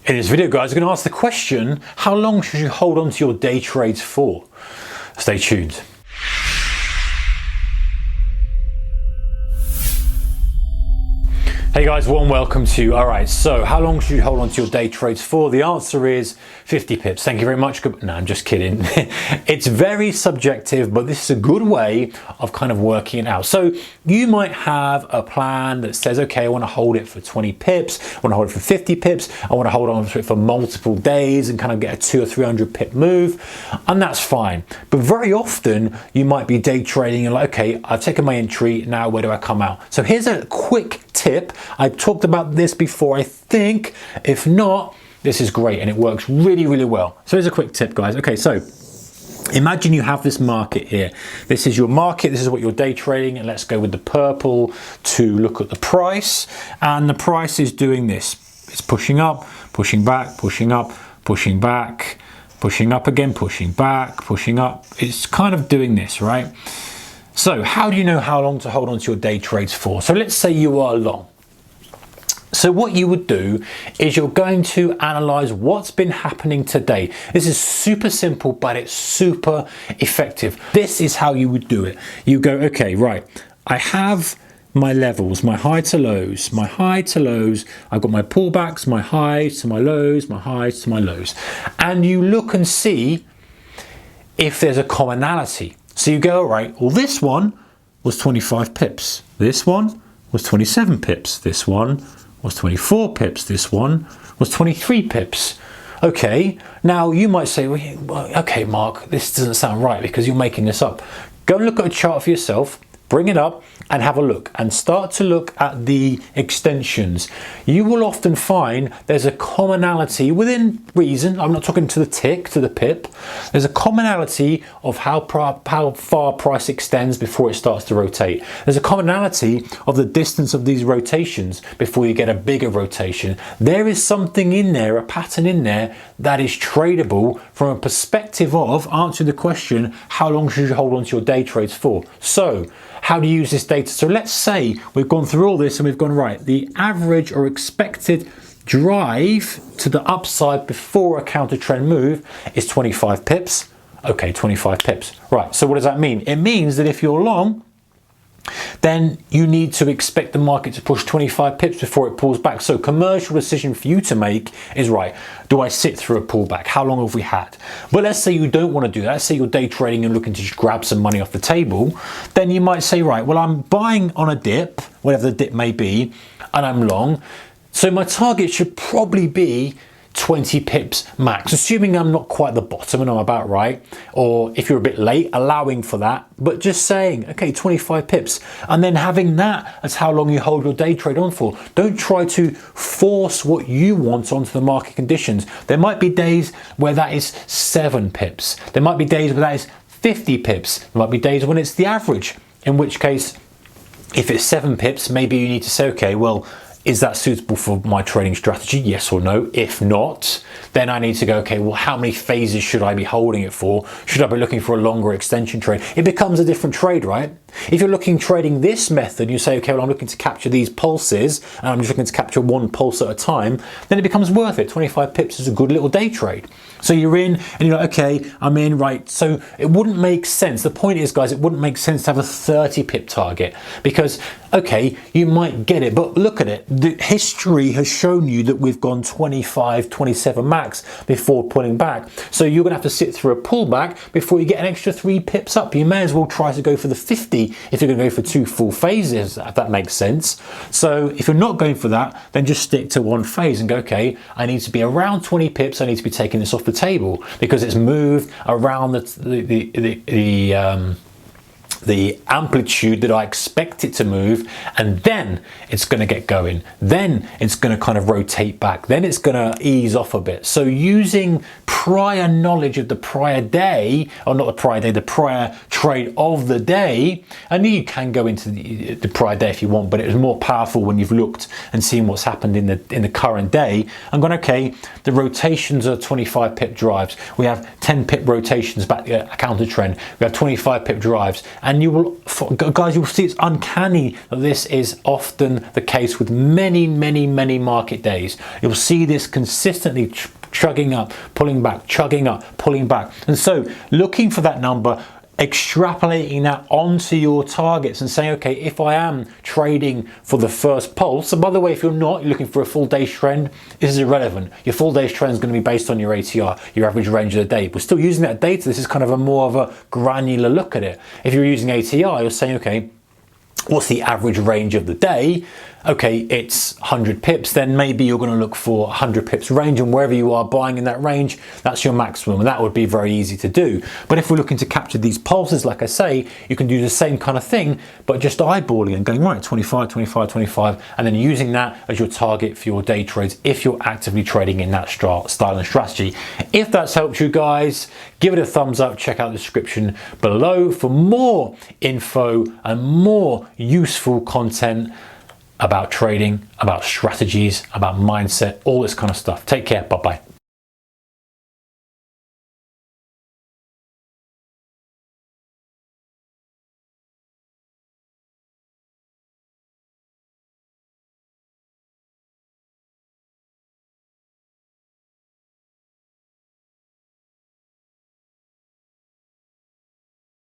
In this video, guys, I'm going to ask the question, how long should you hold on to your day trades for? Stay tuned. Hey guys, warm welcome to, alright, so how long should you hold on to your day trades for? The answer is 50 pips. Thank you very much. No, I'm just kidding. It's very subjective, but this is a good way of kind of working it out. So you might have a plan that says, okay, I want to hold it for 20 pips, I want to hold it for 50 pips, I want to hold on to it for multiple days and kind of get a 200 or 300 pip move, and that's fine. But very often you might be day trading and like, okay, I've taken my entry, now where do I come out? So here's a quick tip. I've talked about this before, I think. If not, this is great and it works really, really well. So here's a quick tip, guys. Okay, so imagine you have this market here. This is your market, this is what you're day trading, and let's go with the purple to look at the price. And the price is doing this. It's pushing up, pushing back, pushing up, pushing back, pushing up again, pushing back, pushing up. It's kind of doing this, right? So how do you know how long to hold on to your day trades for? So let's say you are long. So what you would do is you're going to analyze what's been happening today. This is super simple, but it's super effective. This is how you would do it. You go, okay, right, I have my levels, my high to lows, my high to lows. I've got my pullbacks, my highs to my lows, my highs to my lows. And you look and see if there's a commonality. So you go, all right, well, this one was 25 pips. This one was 27 pips. This one was 24 pips. This one was 23 pips. Okay, now you might say, well, okay, Mark, this doesn't sound right because you're making this up. Go and look at a chart for yourself, bring it up and have a look and start to look at the extensions. You will often find there's a commonality within reason. I'm not talking to the tick, to the pip. There's a commonality of how far price extends before it starts to rotate. There's a commonality of the distance of these rotations before you get a bigger rotation. There is something in there, a pattern in there that is tradable from a perspective of answering the question, how long should you hold on to your day trades for? So how do you use this data? So let's say we've gone through all this and we've gone, right, the average or expected drive to the upside before a counter trend move is 25 pips. Okay, 25 pips. Right, so what does that mean? It means that if you're long, then you need to expect the market to push 25 pips before it pulls back. So commercial decision for you to make is, right, do I sit through a pullback? How long have we had? But let's say you don't want to do that. Let's say you're day trading and looking to just grab some money off the table. Then you might say, right, well, I'm buying on a dip, whatever the dip may be, and I'm long. So my target should probably be 20 pips max, assuming I'm not quite the bottom and I'm about right, or if you're a bit late, allowing for that, but just saying, okay, 25 pips, and then having that as how long you hold your day trade on for. Don't try to force what you want onto the market conditions. There might be days where that is 7 pips. There might be days where that is 50 pips. There might be days when it's the average, in which case, if it's 7 pips, maybe you need to say, okay, well, is that suitable for my trading strategy? Yes or no? If not, then I need to go, okay, well, how many phases should I be holding it for? Should I be looking for a longer extension trade? It becomes a different trade, right? If you're trading this method, you say, okay, well, I'm looking to capture these pulses, and I'm just looking to capture one pulse at a time, then it becomes worth it. 25 pips is a good little day trade. So you're in, and you're like, okay, I'm in, right? So it wouldn't make sense. The point is, guys, it wouldn't make sense to have a 30 pip target because, okay, you might get it, but look at it. The history has shown you that we've gone 25, 27 max before pulling back. So you're gonna have to sit through a pullback before you get an extra 3 pips up. You may as well try to go for the 50 if you're gonna go for 2 full phases, if that makes sense. So if you're not going for that, then just stick to one phase and go, okay, I need to be around 20 pips. I need to be taking this off the table because it's moved around the amplitude that I expect it to move, and then it's going to get going, then it's going to kind of rotate back, then it's going to ease off a bit. So using prior knowledge of the prior day, or not the prior day, the prior trade of the day, and you can go into the prior day if you want, but it is more powerful when you've looked and seen what's happened in the current day and gone, okay, the rotations are 25 pip drives, we have 10 pip rotations back a counter trend, we have 25 pip drives, And you will, guys, you will see it's uncanny that this is often the case with many market days. You'll see this consistently chugging up, pulling back, chugging up, pulling back. And so looking for that number, extrapolating that onto your targets and saying, okay, if I am trading for the first pulse, and by the way, if you're not, you're looking for a full day's trend, this is irrelevant. Your full day's trend is going to be based on your ATR, your average range of the day. We're still using that data. This is kind of a more of a granular look at it. If you're using ATR, you're saying, okay, what's the average range of the day? Okay, it's 100 pips, then maybe you're going to look for 100 pips range, and wherever you are buying in that range, that's your maximum, and that would be very easy to do. But if we're looking to capture these pulses, like I say, you can do the same kind of thing, but just eyeballing and going, right, 25, 25, 25, and then using that as your target for your day trades if you're actively trading in that style and strategy. If that's helped you guys, give it a thumbs up, check out the description below for more info and more useful content about trading, about strategies, about mindset, all this kind of stuff. Take care. Bye-bye.